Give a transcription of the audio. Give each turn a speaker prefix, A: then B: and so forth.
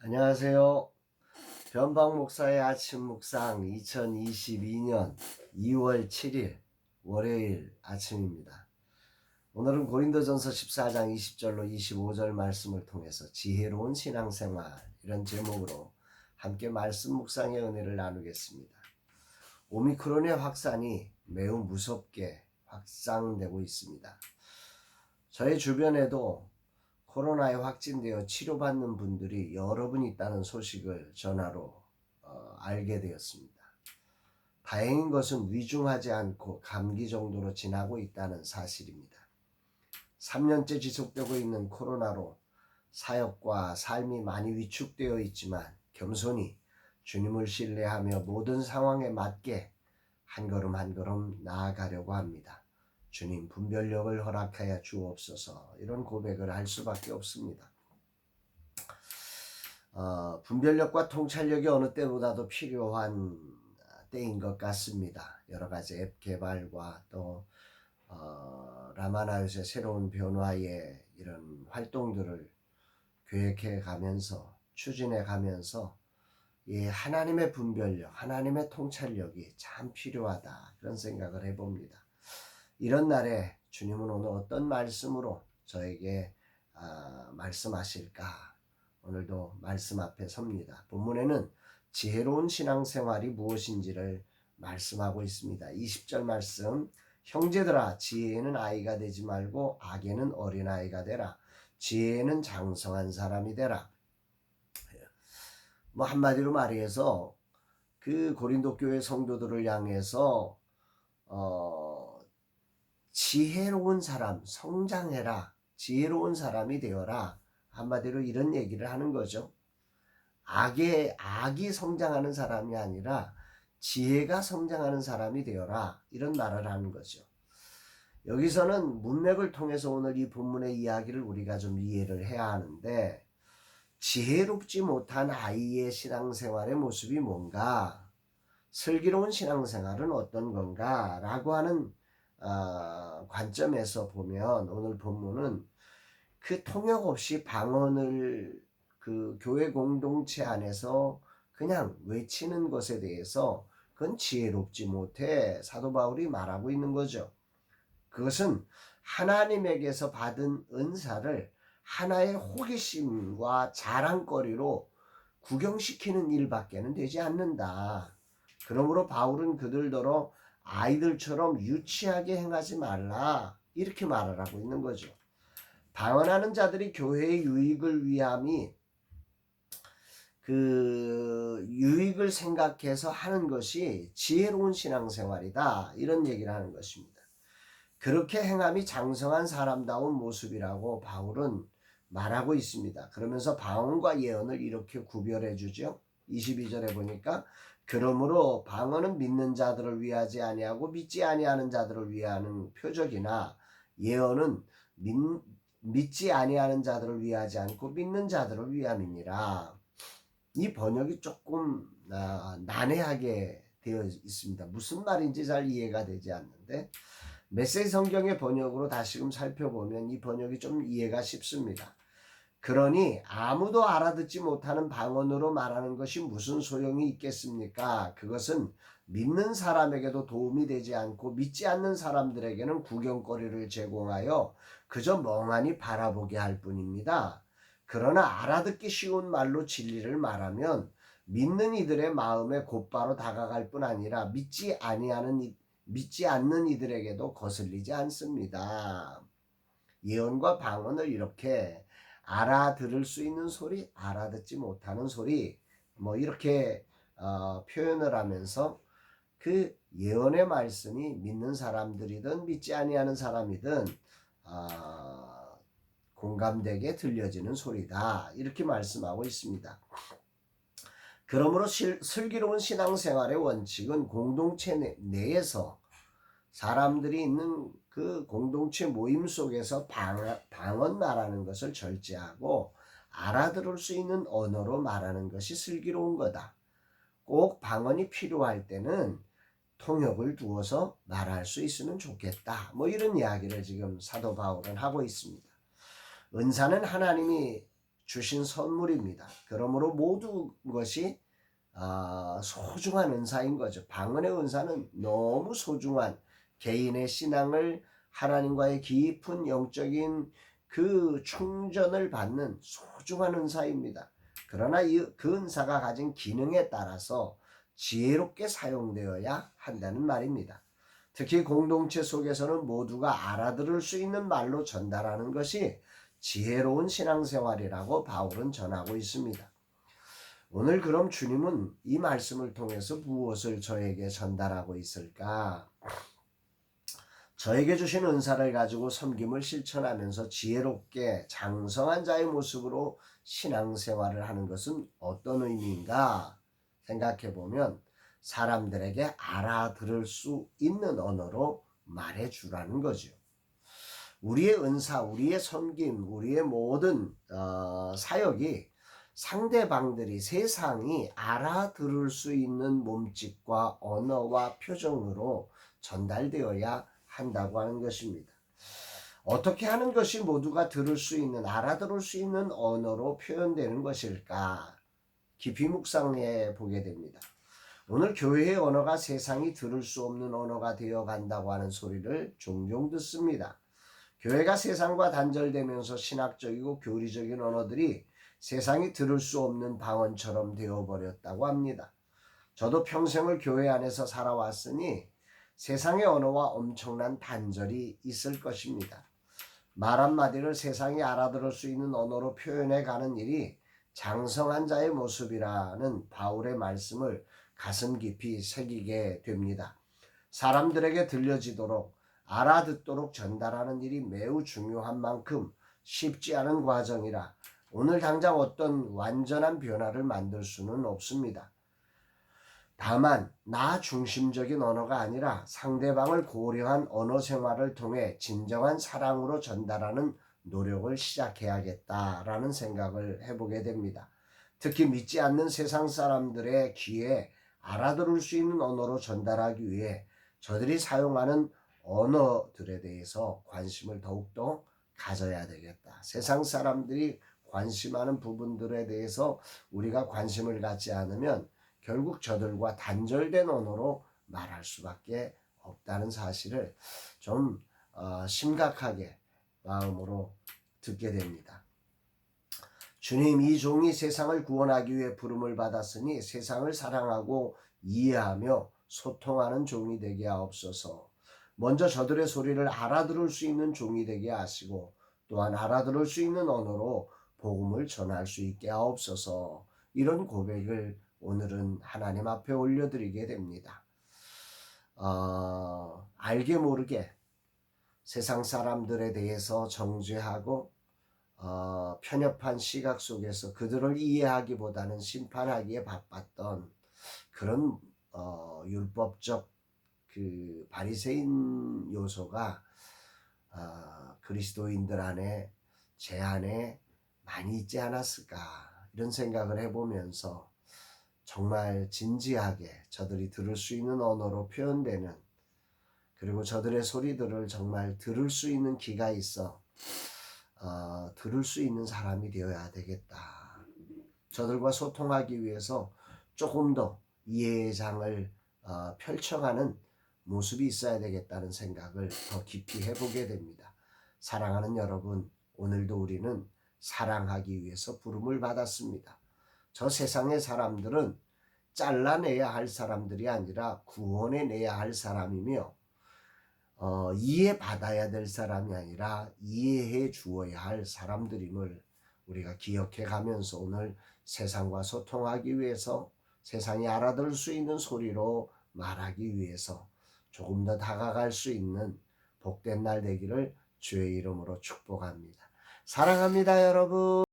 A: 안녕하세요. 변방 목사의 아침 묵상 2022년 2월 7일 월요일 아침입니다. 오늘은 고린도전서 14장 20절로 25절 말씀을 통해서 지혜로운 신앙생활 이런 제목으로 함께 말씀 묵상의 은혜를 나누겠습니다. 오미크론의 확산이 매우 무섭게 확산되고 있습니다. 저의 주변에도 코로나에 확진되어 치료받는 분들이 여러 분 있다는 소식을 전화로 알게 되었습니다. 다행인 것은 위중하지 않고 감기 정도로 지나고 있다는 사실입니다. 3년째 지속되고 있는 코로나로 사역과 삶이 많이 위축되어 있지만 겸손히 주님을 신뢰하며 모든 상황에 맞게 한 걸음 한 걸음 나아가려고 합니다. 주님 분별력을 허락하여 주옵소서. 이런 고백을 할 수밖에 없습니다. 분별력과 통찰력이 어느 때보다도 필요한 때인 것 같습니다. 여러 가지 앱 개발과 또 라마나요스의 새로운 변화의 이런 활동들을 계획해 가면서 추진해 가면서 이 하나님의 분별력, 하나님의 통찰력이 참 필요하다 그런 생각을 해봅니다. 이런 날에 주님은 오늘 어떤 말씀으로 저에게 말씀하실까? 오늘도 말씀 앞에 섭니다. 본문에는 지혜로운 신앙생활이 무엇인지를 말씀하고 있습니다. 20절 말씀, 형제들아 지혜에는 아이가 되지 말고 악에는 어린아이가 되라. 지혜에는 장성한 사람이 되라. 뭐 한마디로 말해서 그 고린도 교회 성도들을 향해서 지혜로운 사람, 성장해라. 지혜로운 사람이 되어라. 한마디로 이런 얘기를 하는 거죠. 악이 성장하는 사람이 아니라 지혜가 성장하는 사람이 되어라. 이런 말을 하는 거죠. 여기서는 문맥을 통해서 오늘 이 본문의 이야기를 우리가 좀 이해를 해야 하는데, 지혜롭지 못한 아이의 신앙생활의 모습이 뭔가, 슬기로운 신앙생활은 어떤 건가 라고 하는 관점에서 보면 오늘 본문은 그 통역 없이 방언을 그 교회 공동체 안에서 그냥 외치는 것에 대해서 그건 지혜롭지 못해 사도 바울이 말하고 있는 거죠. 그것은 하나님에게서 받은 은사를 하나의 호기심과 자랑거리로 구경시키는 일밖에는 되지 않는다. 그러므로 바울은 그들더러 아이들처럼 유치하게 행하지 말라 이렇게 말을 하고 있는 거죠. 방언하는 자들이 교회의 유익을 위함이 그 유익을 생각해서 하는 것이 지혜로운 신앙생활이다 이런 얘기를 하는 것입니다. 그렇게 행함이 장성한 사람다운 모습이라고 바울은 말하고 있습니다. 그러면서 방언과 예언을 이렇게 구별해 주죠. 22절에 보니까 그러므로 방언은 믿는 자들을 위하지 아니하고 믿지 아니하는 자들을 위하는 표적이나 예언은 믿지 아니하는 자들을 위하지 않고 믿는 자들을 위함이니라. 이 번역이 조금 난해하게 되어 있습니다. 무슨 말인지 잘 이해가 되지 않는데 메시지 성경의 번역으로 다시금 살펴보면 이 번역이 좀 이해가 쉽습니다. 그러니 아무도 알아듣지 못하는 방언으로 말하는 것이 무슨 소용이 있겠습니까? 그것은 믿는 사람에게도 도움이 되지 않고 믿지 않는 사람들에게는 구경거리를 제공하여 그저 멍하니 바라보게 할 뿐입니다. 그러나 알아듣기 쉬운 말로 진리를 말하면 믿는 이들의 마음에 곧바로 다가갈 뿐 아니라 믿지 않는 이들에게도 거슬리지 않습니다. 예언과 방언을 이렇게 알아들을 수 있는 소리, 알아듣지 못하는 소리, 뭐 이렇게 표현을 하면서 그 예언의 말씀이 믿는 사람들이든 믿지 아니하는 사람이든 공감되게 들려지는 소리다 이렇게 말씀하고 있습니다. 그러므로 슬기로운 신앙생활의 원칙은 공동체 내에서 사람들이 있는 그 공동체 모임 속에서 방언 말하는 것을 절제하고 알아들을 수 있는 언어로 말하는 것이 슬기로운 거다. 꼭 방언이 필요할 때는 통역을 두어서 말할 수 있으면 좋겠다. 뭐 이런 이야기를 지금 사도 바울은 하고 있습니다. 은사는 하나님이 주신 선물입니다. 그러므로 모든 것이 소중한 은사인 거죠. 방언의 은사는 너무 소중한 개인의 신앙을 하나님과의 깊은 영적인 그 충전을 받는 소중한 은사입니다. 그러나 그 은사가 가진 기능에 따라서 지혜롭게 사용되어야 한다는 말입니다. 특히 공동체 속에서는 모두가 알아들을 수 있는 말로 전달하는 것이 지혜로운 신앙생활이라고 바울은 전하고 있습니다. 오늘 그럼 주님은 이 말씀을 통해서 무엇을 저에게 전달하고 있을까? 저에게 주신 은사를 가지고 섬김을 실천하면서 지혜롭게 장성한 자의 모습으로 신앙생활을 하는 것은 어떤 의미인가 생각해 보면 사람들에게 알아들을 수 있는 언어로 말해주라는 거죠. 우리의 은사, 우리의 섬김, 우리의 모든 사역이 상대방들이 세상이 알아들을 수 있는 몸짓과 언어와 표정으로 전달되어야 한다고 하는 것입니다. 어떻게 하는 것이 모두가 들을 수 있는, 알아들을 수 있는 언어로 표현되는 것일까? 깊이 묵상해 보게 됩니다. 오늘 교회의 언어가 세상이 들을 수 없는 언어가 되어 간다고 하는 소리를 종종 듣습니다. 교회가 세상과 단절되면서 신학적이고 교리적인 언어들이 세상이 들을 수 없는 방언처럼 되어버렸다고 합니다. 저도 평생을 교회 안에서 살아왔으니 세상의 언어와 엄청난 단절이 있을 것입니다. 말 한마디를 세상이 알아들을 수 있는 언어로 표현해 가는 일이 장성한 자의 모습이라는 바울의 말씀을 가슴 깊이 새기게 됩니다. 사람들에게 들려지도록 알아듣도록 전달하는 일이 매우 중요한 만큼 쉽지 않은 과정이라 오늘 당장 어떤 완전한 변화를 만들 수는 없습니다. 다만 나 중심적인 언어가 아니라 상대방을 고려한 언어 생활을 통해 진정한 사랑으로 전달하는 노력을 시작해야겠다라는 생각을 해보게 됩니다. 특히 믿지 않는 세상 사람들의 귀에 알아들을 수 있는 언어로 전달하기 위해 저들이 사용하는 언어들에 대해서 관심을 더욱더 가져야 되겠다. 세상 사람들이 관심하는 부분들에 대해서 우리가 관심을 갖지 않으면 결국 저들과 단절된 언어로 말할 수밖에 없다는 사실을 좀 심각하게 마음으로 듣게 됩니다. 주님, 이 종이 세상을 구원하기 위해 부름을 받았으니 세상을 사랑하고 이해하며 소통하는 종이 되게 하옵소서. 먼저 저들의 소리를 알아들을 수 있는 종이 되게 하시고 또한 알아들을 수 있는 언어로 복음을 전할 수 있게 하옵소서. 이런 고백을 오늘은 하나님 앞에 올려드리게 됩니다. 알게 모르게 세상 사람들에 대해서 정죄하고 편협한 시각 속에서 그들을 이해하기보다는 심판하기에 바빴던 그런 율법적 그 바리새인 요소가 그리스도인들 안에 제 안에 많이 있지 않았을까 이런 생각을 해보면서 정말 진지하게 저들이 들을 수 있는 언어로 표현되는 그리고 저들의 소리들을 정말 들을 수 있는 귀가 있어 들을 수 있는 사람이 되어야 되겠다. 저들과 소통하기 위해서 조금 더 이해의 장을 펼쳐가는 모습이 있어야 되겠다는 생각을 더 깊이 해보게 됩니다. 사랑하는 여러분, 오늘도 우리는 사랑하기 위해서 부름을 받았습니다. 저 세상의 사람들은 잘라내야 할 사람들이 아니라 구원해내야 할 사람이며 이해받아야 될 사람이 아니라 이해해 주어야 할 사람들임을 우리가 기억해 가면서 오늘 세상과 소통하기 위해서 세상이 알아들을 수 있는 소리로 말하기 위해서 조금 더 다가갈 수 있는 복된 날 되기를 주의 이름으로 축복합니다. 사랑합니다, 여러분.